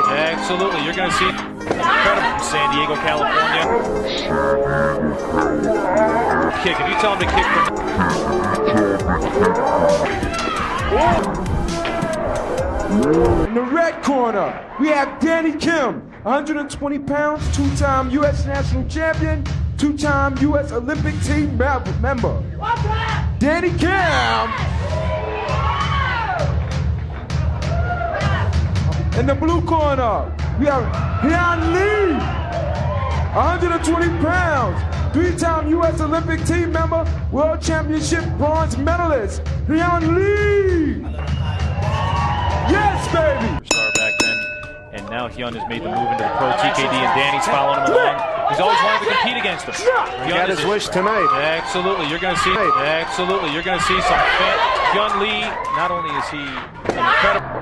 tonight. Absolutely. You're going to see incredible from San Diego, California. Kick. If you tell him to kick from... In the red corner, we have Danny Kim, 120 pounds, two-time U.S. national champion, two-time U.S. Olympic team member. Danny Kim! In the blue corner, we have Hyun Lee, 120 pounds, three-time U.S. Olympic team member, world championship bronze medalist, Hyun Lee! Yes, baby! Star back then, and now Hyun has made the move into the pro TKD, and Danny's following him along. He's always wanted to compete against him. He got his wish tonight. Absolutely, you're going to see. Absolutely, you're going to see some. Hyun Lee. Not only is he an incredible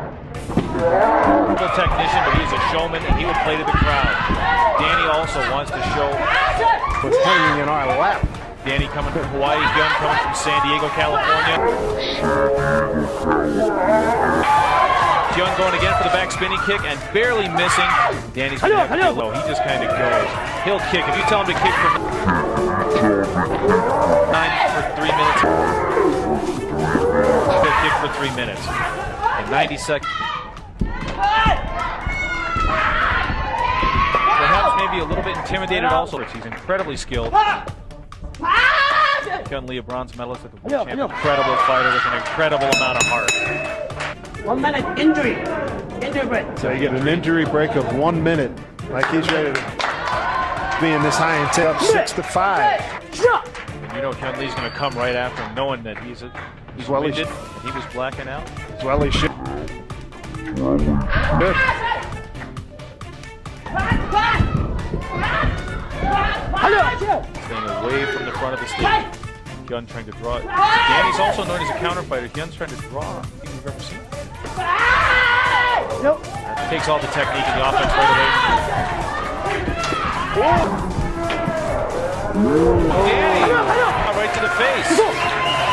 technician, but he's a showman, and he would play to the crowd. Danny also wants to show What's hanging in our lap. Danny coming from Hawaii, Hyun coming from San Diego, California. Hyun going again for the back spinning kick and barely missing. Danny's going to have to go low. He just kind of goes. He'll kick. If you tell him to kick from 9 for 3 minutes, he'll kick for 3 minutes. In 90 seconds. Perhaps maybe a little bit intimidated also. He's incredibly skilled. Hyun Lee, a bronze medalist at the World Championship. Incredible fighter with an incredible amount of heart. 1 minute injury break. So you get an injury break of 1 minute. Like he's ready to be in this high and take up 6-5. And you know Hyun Lee's going to come right after him, knowing that he's winded, and he was blacking out. As well he should. Good. Staying away from the front of the stage. Hyun trying to draw it. Danny's also known as a counter fighter. Hyun's trying to draw. Anything we've ever seen. Takes all the technique and the offense right away. Danny, right to the face.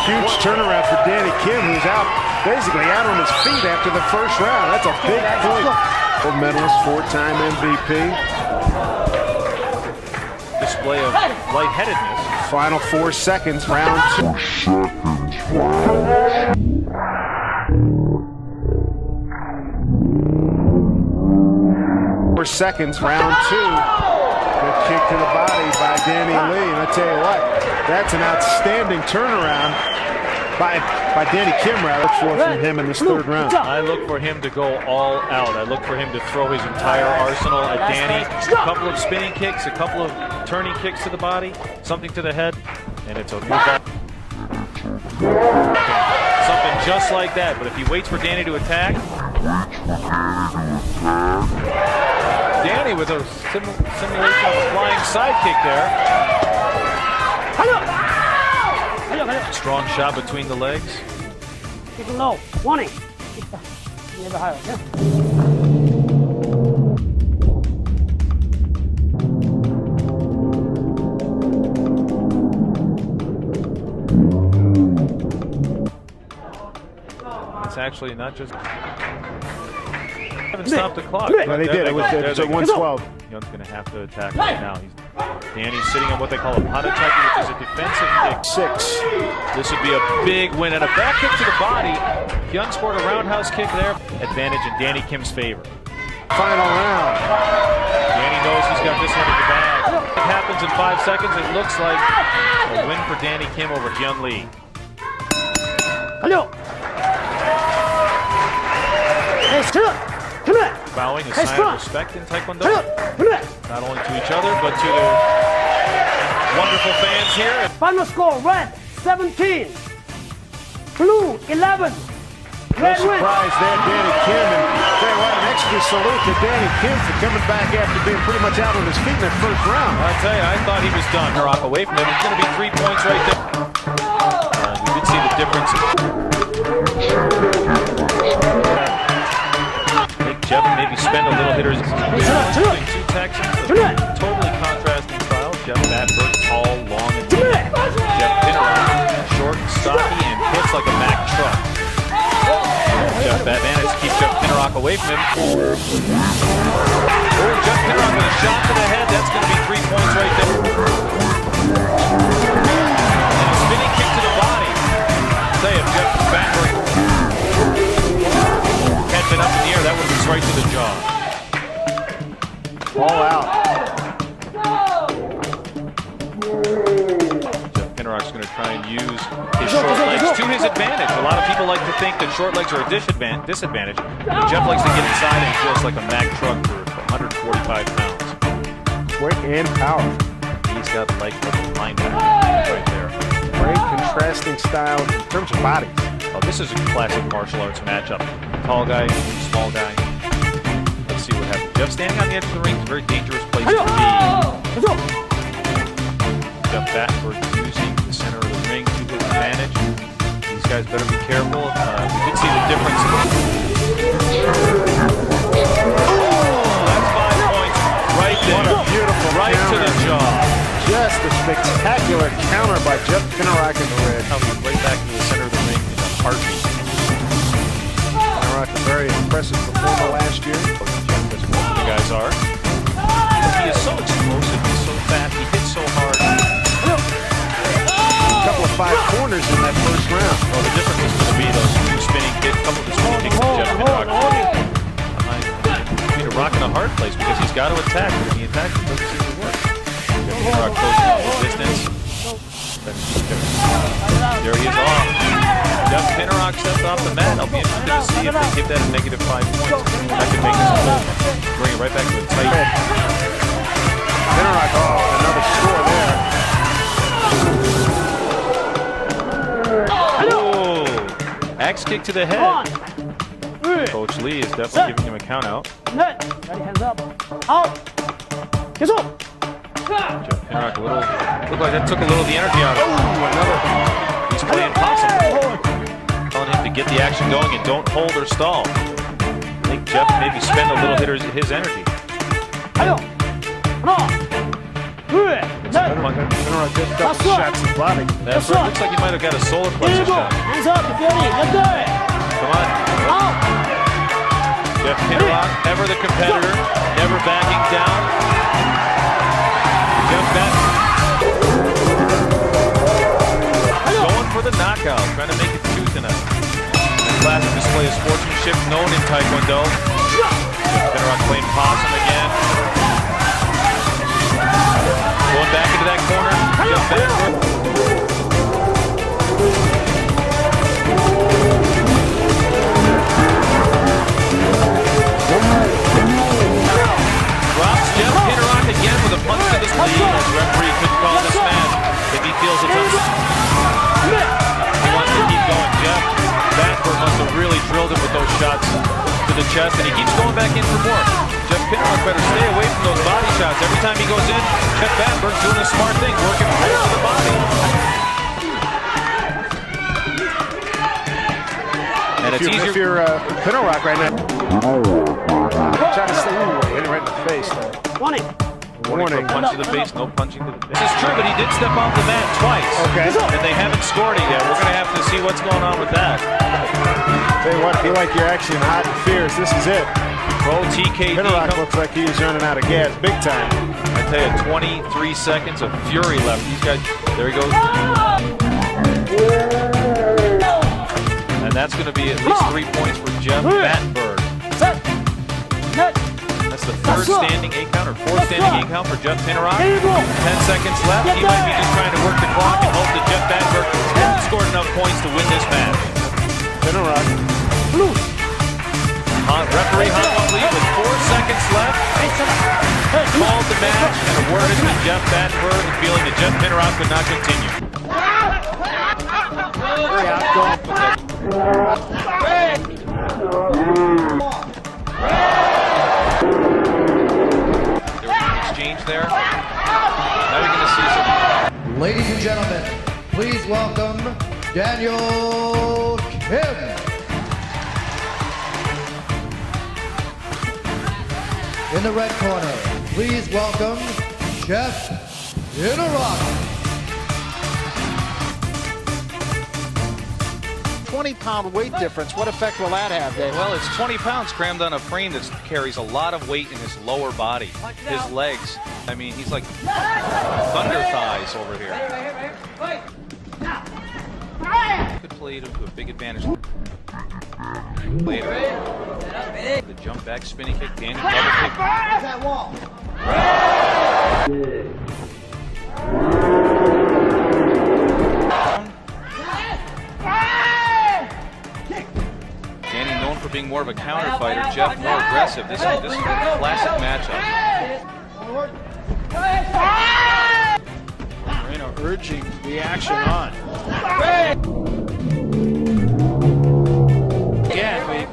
Huge turnaround for Danny Kim, who's basically out on his feet after the first round. That's a big point. Gold medalist, 4-time MVP. Display of lightheadedness. Final 4 seconds, round 2. 4 seconds, round 2. Good kick to the body by Danny Lee. And I tell you what, that's an outstanding turnaround by Danny Kim, rather, from him in this third round. I look for him to go all out. I look for him to throw his entire arsenal at Danny. A couple of spinning kicks, a couple of turning kicks to the body, something to the head, and it's a move back. Something just like that, but if he waits for Danny to attack, Danny with a simulation of a flying sidekick there. Strong shot between the legs. Keep it low. Warning. Never higher. It's actually not just. Haven't stopped the clock. No, they did. It was at 112. Hyun's going to have to attack right now. Danny's sitting on what they call a parataki, which is a defensive kick. 6. This would be a big win and a back kick to the body. Hyun scored a roundhouse kick there. Advantage in Danny Kim's favor. Final round. Danny knows he's got this one in the bag. It happens in 5 seconds. It looks like a win for Danny Kim over Hyun Lee. Bowing a sign of respect in Taekwondo. Not only to each other, but to their wonderful fans here. Final score, red 17, blue 11. No surprise there, Danny Kim, and say what, an extra salute to Danny Kim for coming back after being pretty much out on his feet in that first round. I tell you, I thought he was done. Rock away from him. It's going to be 3 points right there. You did see the difference. Jeff maybe spend a little hitters. Two Texans, totally contrasting styles. Jeff Badberg, tall, long, and Jeff Pinner, short, stocky, and hits like a Mack truck. Jeff Badman has to keep Jeff Pinner away from him. jaw. All out. Jeff Pinrock's going to try and use his short legs to his advantage. A lot of people like to think that short legs are a disadvantage. Jeff likes to get inside and feels like a Mack truck for 145 pounds. Quick and powerful. He's got like a linebacker right there. Great contrasting style in terms of bodies. Oh, this is a classic martial arts matchup. Tall guy, small guy. Let's see what happens. Jeff standing on the edge of the ring is a very dangerous place to be. Jeff Battenberg using the center of the ring to his advantage. These guys better be careful. We can see the difference. That's 5 points right there. What a beautiful right counter. to the jaw. Just a spectacular counter by Jeff Pinrock in the red. Coming right back to the center of the ring in a heartbeat. Pinrock, a very impressive performer last year. That's what the guys are. He is so explosive. He's so fast. He hits so hard. A couple of 5 corners in that first round. Well, the difference is going to be those 2 spinning kicks, couple of the spinning kicks from Jeff Pinrock. He's a rock in a hard place because he's got to attack. But when he attacks, it doesn't seem to work. Jeff Pinrock closing out the distance. There he is off. Jeff Pinrock stepped off the mat. I'll be interested to see if they give that a -5 points. That could make this a whole. Bring it right back to a tight. Pinrock, another score there. Oh! Axe kick to the head. Coach Lee is definitely giving him a count out. 넷. Ready, hands up. Out. 계속. Jeff Pinrock, looked like that took a little of the energy out of him. He's playing possum. Telling him to get the action going and don't hold or stall. I think Jeff maybe spend a little his energy. 가요. 하나. 둘. 넷. Pinrock just double shots his body. That's right. Looks like he might have got a solar plexus 일곱. shot. hands up. 대표님. 여덟. Come on. 아홉. Jeff Pinrock, ever the competitor, never backing down. Jeff going for the knockout, trying to make it 2 tonight. A classic display of sportsmanship known in Taekwondo. Jeff Pinrock playing possum again. Going back into that corner. Jeff Battenberg. Drops Jeff Pinrock again with a punch to the sleeve. As referee could call this match if he feels it's up. He wants to keep going. Jeff Battenberg must have really drilled him with those shots to the chest, and he keeps going back in for more. Jeff Pinrock better stay away from those body shots. Every time he goes in, Jeff Battenberg's doing a smart thing, working right to the body. And it's easier. If you're Pinrock right now, trying to stay hit him right in the face. Warning. Warning. Punch to the face, no punching to the face. This is true, but he did step off the mat twice. Okay. And they haven't scored it yet. We're going to have to see what's going on with that. Tell you what, if you like your action hot and fierce, this is it. Pro TKD. Pinrock looks like he's running out of gas big time. I tell you, 23 seconds of fury left. These guys, there he goes. And that's going to be at least 3 points for Jeff Battenberg. 셋. 넷. That's the third standing 8 count or fourth standing 8 count for Jeff Pinrock. 10 seconds left. He might be just trying to work the clock and hope that Jeff Battenberg hasn't scored enough points to win this match. Pinrock. Referee Hot lead with 4 seconds left. Called the match and awarded to Jeff Battenberg, feeling that Jeff Pinrock could not continue. Very outgoing. There was an exchange there. Now you're going to see some. Ladies and gentlemen, please welcome Daniel Kim. In the red corner, please welcome Jeff Pinrock. 20-pound weight difference. What effect will that have, Dave? Well, it's 20 pounds crammed on a frame that carries a lot of weight in his lower body. His legs. I mean, he's like thunder thighs over here. Could play it to a big advantage later. The jump back spinning kick, Danny double kick. Danny known for being more of a counter fighter, Jeff more aggressive. This is a classic matchup. Moreno urging the action on. Again, we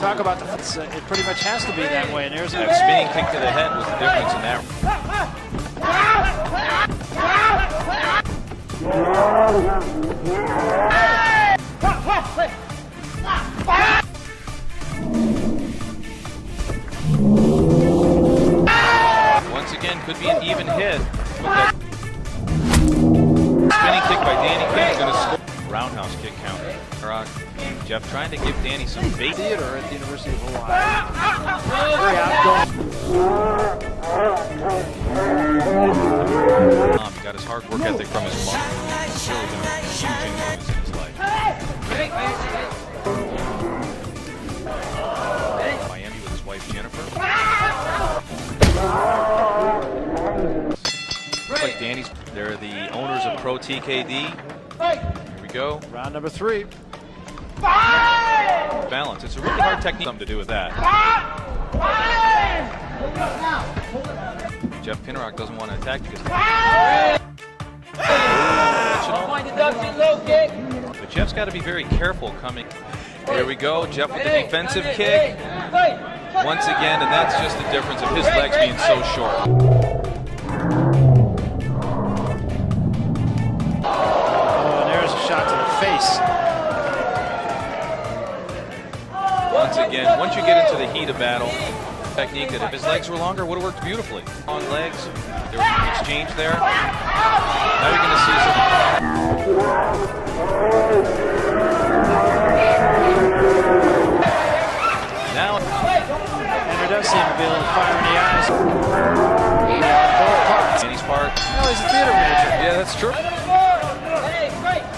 talk about the it pretty much has to be that way. And there's That spinning kick to the head was the difference in that. Once again, could be an even hit. But that spinning kick by Danny Kim is going to score. Roundhouse kick count. Jeff trying to give Danny some bait. theater at the University of Hawaii. Very outgoing. He got his hard work ethic from his mother. He's really been a huge influence in his life. Miami with his wife Jennifer. Looks like Danny's. They're the owners of Pro TKD. Here we go. Round number 3. Balance. It's a really hard technique. Something to do with that. Jeff Pinrock doesn't want to attack because. But Jeff's got to be very careful coming. Here we go. Jeff with the defensive kick. Once again, and that's just the difference of his legs being so short. Oh, and there's a shot to the face. Once again, once you get into the heat of battle, technique that if his legs were longer would have worked beautifully. On legs, there was an exchange there. Now you're going to see some. Now, And there does seem to be a little fire in the eyes. Both parts. Danny's part. No, he's a theater major. Yeah, that's true.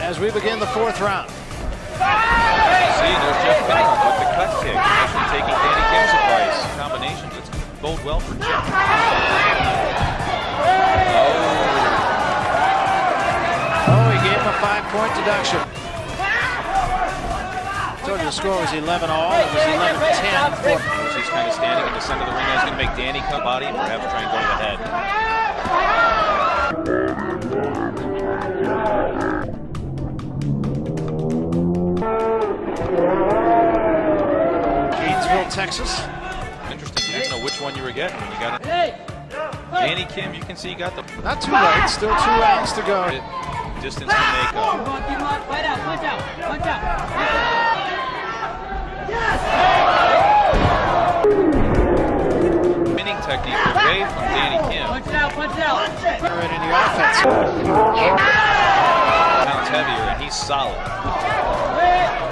As we begin the 4th round. See, there's Jeff Pinrock with the cut kick. Actually taking Danny Kim's advice. Combinations, it's going to bode well for Jeff. Oh, he gave him a 5-point deduction. I told you the score was 11 all. It was 11-10. He's kind of standing in the center of the ring. He's going to make Danny cut body and perhaps try and go to the head. Gainesville, Texas. Interesting. You didn't know which one you were getting when you got it. Danny Kim, you can see, got the Not too late. Still 2 rounds to go. distance to make up. Spinning technique away from Danny Kim. Right in the offense. Pounds heavier, and he's solid.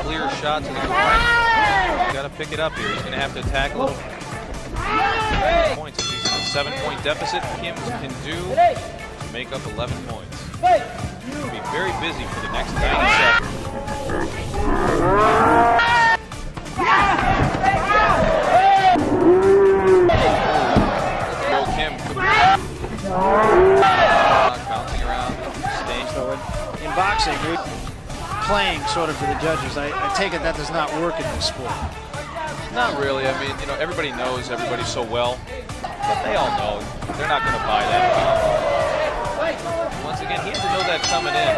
Clear shot to the ground. Got to pick it up here. He's going to have to attack a little. Points. If he's in a 7-point deficit, Kim can do to make up 11 points. He'll be very busy for the next 90 seconds. Kim bouncing around, staying. So in boxing, we're playing sort of to the judges. I take it that does not work in this sport. Not really. I mean, you know, everybody knows everybody so well, but they all know they're not going to buy that. Once again, he had to know that coming in.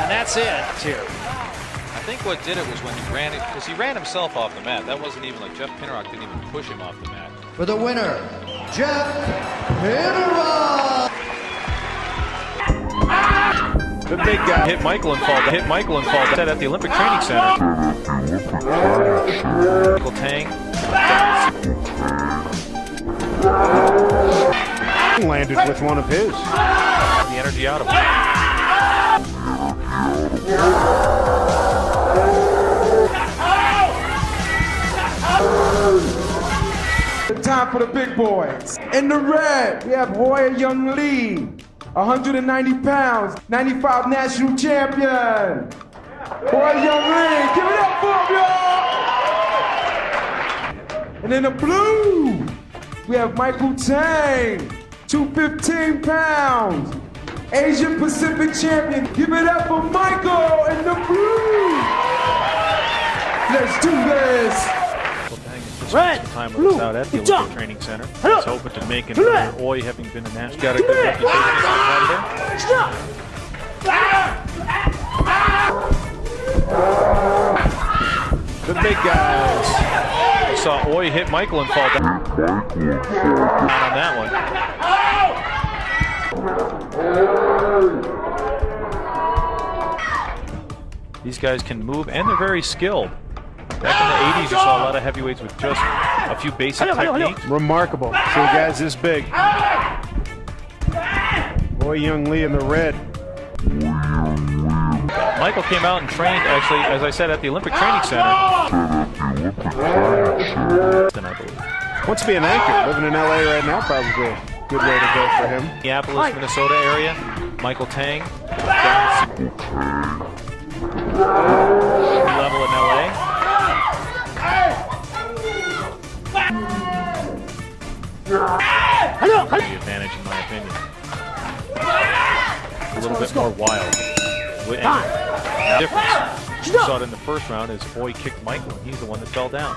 And that's it here. I think what did it was when he ran it, because he ran himself off the mat. That wasn't even like Jeff Pinrock didn't even push him off the mat. For the winner, Jeff Pinrock. The big guy hit Michael and fall dead at the Olympic Training Center. Tang. Landed with one of his. The energy out of him. Time for the big boys. In the red, we have Hoya Young Lee, 190 pounds, 95 national champion. Hoya Young Lee, give it up for him, y'all! And in the blue, we have Michael Tang, 215 pounds, Asian Pacific champion. Give it up for Michael in the blue. Let's do this. Red, Time blue, out at the good job. Olympic Training Center. Hello. He's hoping to make it. Hello. Oi, having been a national, got a good reputation as a competitor. Stop. The big guys. You saw Oi hit Michael and fall down. Not on that one. These guys can move and they're very skilled. Back in the 80s, you saw a lot of heavyweights with just a few basic techniques. Remarkable. See guys this big. Boy, Young Lee in the red. Michael came out and trained, actually, as I said, at the Olympic Training Center. I believe. Wants to be an anchor. Living in LA right now, probably a good way to go for him. Minneapolis, Minnesota area. Michael Tang. Level in LA. The advantage, in my opinion. A little bit more wild. And difference. You saw it in the first round as Oi kicked Michael, and he's the one that fell down.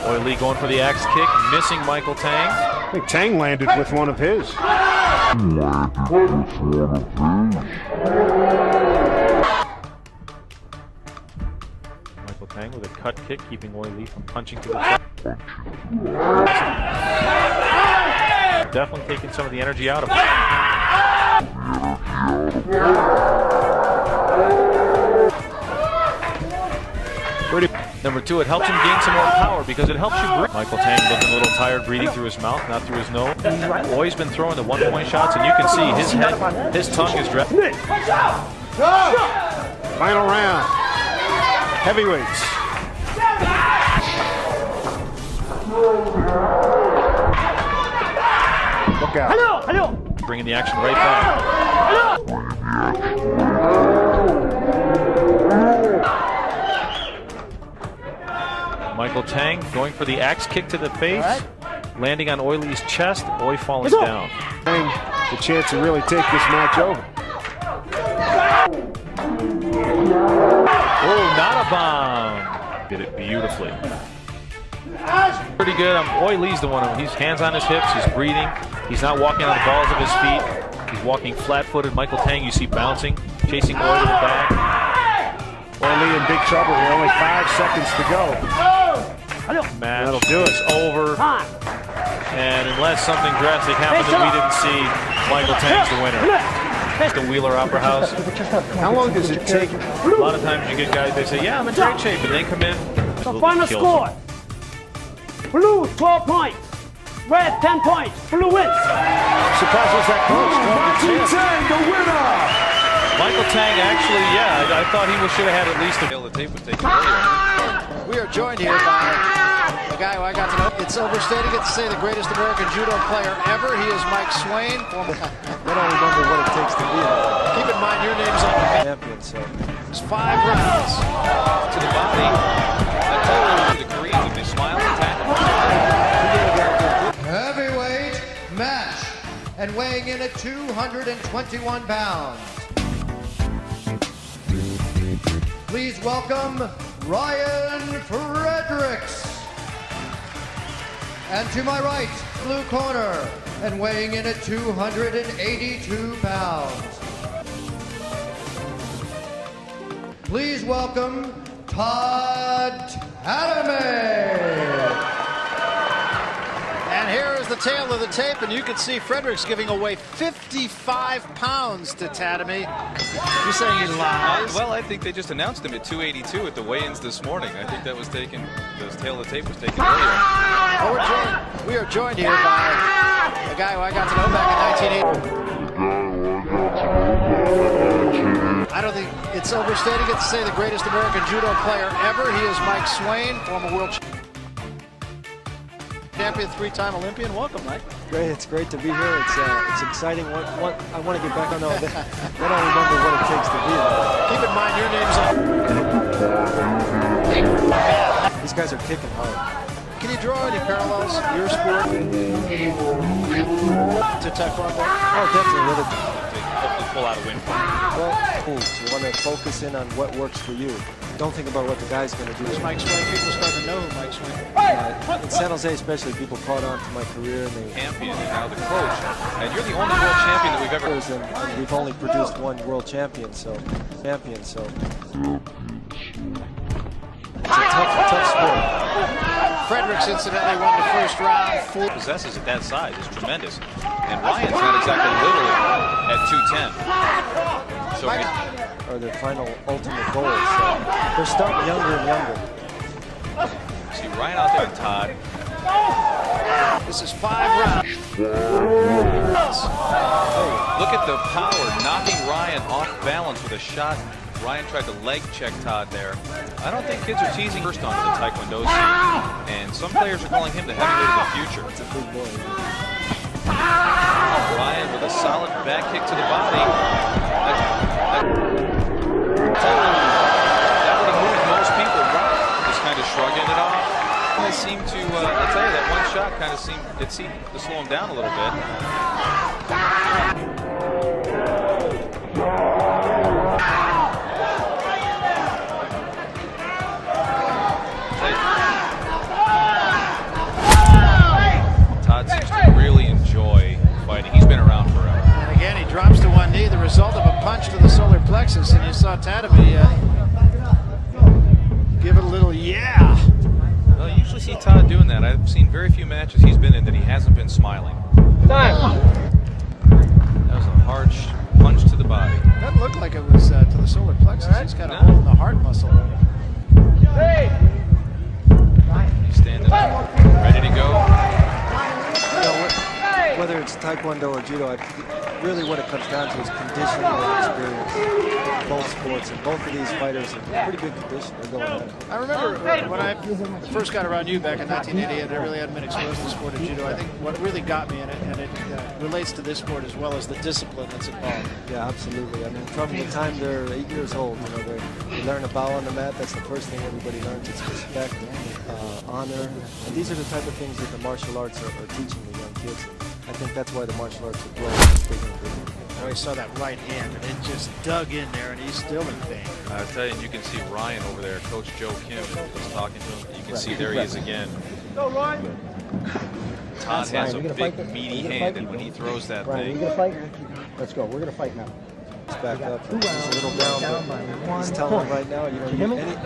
Oi Lee going for the axe kick, missing Michael Tang. I think Tang landed with one of his. Michael Tang with a cut kick, keeping Oi Lee from punching to the chest. Definitely taking some of the energy out of him. Number two, it helps him gain some more power because it helps you breathe. Michael Tang looking a little tired, breathing through his mouth, not through his nose. Oi's been throwing the one-point shots, and you can see his head, his tongue is dressed. Final round. Heavyweights. Look out. Bringing the action right back. Michael Tang going for the axe kick to the face, landing on Oi Lee's chest. Oi falling down. Tang, the chance to really take this match over. Oh, not a bomb. Did it beautifully. Pretty good. Oi Lee's the one. He's hands on his hips. He's breathing. He's not walking on the balls of his feet. He's walking flat-footed. Michael Tang, you see bouncing, chasing Oi to the back. Oi Lee in big trouble. We're only 5 seconds to go. Match That'll do it. is over. And unless something drastic happened that we didn't see, Michael Tang's the winner. The Wheeler Opera House. How long does it take? A lot of times you get guys, they say, yeah, I'm in great shape, but they come in. The final score. Blue 12 points. Red 10 points. Blue wins. Surprised was that close. Michael Tang, the winner. Michael Tang actually, yeah, I thought he should have had at least a tail. The tape was taken earlier. We are joined here by a guy who I got to know. It's overstating it to say the greatest American judo player ever. He is Mike Swain. They don't remember what it takes to be there. Keep in mind your name's on the Champion, so. It's 5 rounds. To the body. I told you to the Koreans if they smile and tackle. Heavyweight match. And weighing in at 221 pounds. Please welcome Ryan Fredericks. And to my right, blue corner, and weighing in at 282 pounds. Please welcome Tadamy. And here is the tail of the tape, and you can see Fredericks giving away 55 pounds to Tadamy. You're saying he lies? Well, I think they just announced him at 282 at the weigh-ins this morning. I think that was taken, the tail of the tape was taken earlier. Oh, we are joined here by a guy who I got to know back in 1980. I don't think it's overstating it to say the greatest American judo player ever. He is Mike Swain, former world champion. champion, three-time Olympian. Welcome, Mike. Great, it's great to be here. It's exciting. I want to get back on that. Then I remember what it takes to be there. Keep in mind your name's on. These guys are kicking hard. Can you draw any parallels, your sport, to Taekwondo? Oh, definitely. Hopefully pull out a win. Well, you want to focus in on what works for you. Don't think about what the guy's going to do. Mike Swing, people start to know who Mike Swing. In San Jose especially, people caught on to my career and they Champion and now the coach. And you're the only world champion that we've ever. and we've only produced one world champion, so it's a tough sport. Fredericks incidentally won the first round. Possesses at that size is tremendous. And Ryan's not exactly little at 210. So Are their final ultimate goals. So they're starting younger and younger. see Ryan out there and Todd. This is 5 rounds. Look at the power, knocking Ryan off balance with a shot. Ryan tried to leg check Todd there. I don't think kids are teasing first onto the Taekwondo scene. And some players are calling him the heavyweight of the future. It's a big boy. Ryan with a solid back kick to the body. That would have moved most people. Ryan just kind of shrugging it off. I seem to, I'll tell you, that one shot kind of seemed to slow him down a little bit. Todd seems to really enjoy fighting. He's been around forever. And again, he drops to one knee, the result of a punch to the solar plexus. And you saw Tadamy give it a little yeah. Well, you usually see Todd doing that. I've seen very few matches he's been in that he hasn't been smiling. That was a hard punch to the body. Doesn't look like it was to the solar plexus. He's got a hole in the heart muscle. He's standing up, ready to go. Whether it's Taekwondo or Judo, really what it comes down to is conditioning and experience. Both sports, and both of these fighters are in pretty good condition. They're going at it. I remember when I first got around you back in 1988, I really hadn't been exposed to the sport of Judo. I think what really got me in it, and it relates to this sport as well as the discipline that's involved. Yeah, absolutely. I mean, from the time they're 8 years old, they learn a bow on the mat. That's the first thing everybody learns. It's respect, honor. And these are the type of things that the martial arts are teaching the young kids. I think that's why the martial arts are growing bigger and bigger. I always saw that right hand, and it just dug in there, and he's still in pain. I'll tell you, and you can see Ryan over there. Coach Joe Kim is talking to him. You can see there he is again. Todd has a big, meaty hand, and when he throws that thing. We're gonna fight. Let's go. We're gonna fight now. He's back up. He's a little down, but he's telling him right now,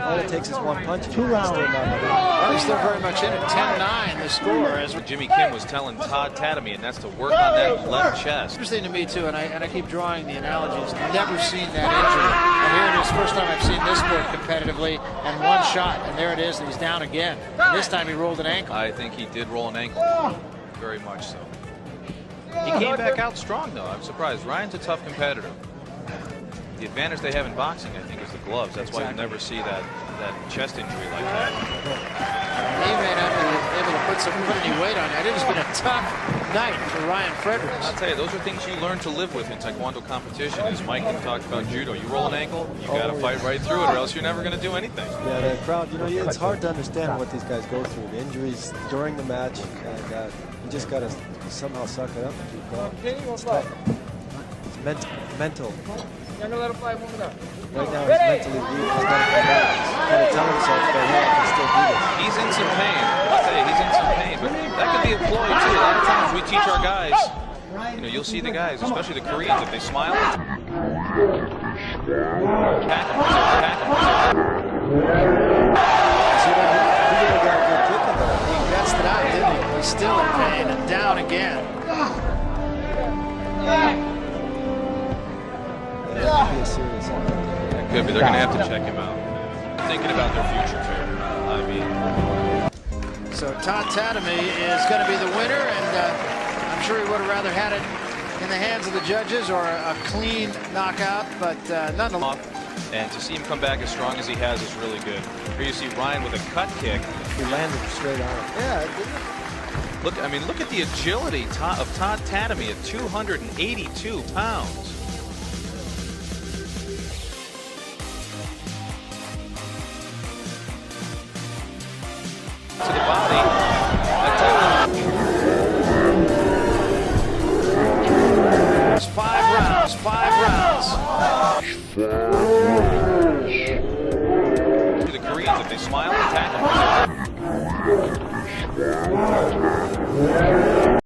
all it takes is one punch. 2 rounds. Well, he's still very much in it. 10-9 the score. As Jimmy Kim was telling Todd Tadamy, and that's to work on that left chest. interesting to me too, and I keep drawing the analogies. Never seen that injury, and here it is. First time I've seen this sport competitively, and one shot, and there it is, and he's down again. And this time he rolled an ankle. I think he did roll an ankle, very much so. He came back out strong, though. I'm surprised. Ryan's a tough competitor. The advantage they have in boxing, I think, is the gloves. That's why you'll never see that chest injury like that. He may not be able to put any weight on it. It has been a tough night for Ryan Fredericks. I'll tell you, those are things you learn to live with in Taekwondo competition. As Mike had talked about Judo, you roll an ankle, you got to fight right through it, or else you're never going to do anything. Yeah, the crowd, it's hard to understand what these guys go through. The injuries during the match, and you just got to somehow suck it up and keep going. It's tough. It's mental. Right now he's mentally weak. He's got to come back. He's got to tell himself that, hey, I can still do this. He's in some pain. I'll tell you, he's in some pain. But that could be a ploy, too. A lot of times we teach our guys, you'll see the guys, especially the Koreans, if they smile, attack them. See, he really got a good kick in there. He gets it out, didn't he? He's still in pain and down again. That could be a serious injury. It could be. They're going to have to check him out. Thinking about their future, too. I mean. So Todd Tadamy is going to be the winner, and I'm sure he would have rather had it in the hands of the judges or a clean knockout, but nonetheless. And to see him come back as strong as he has is really good. Here you see Ryan with a cut kick. He landed straight on it. Yeah, Look, I mean, look at the agility of Todd Tadamy at 282 pounds. To the body. It's 5 rounds, 5 rounds. The Koreans, if they smile and tackle.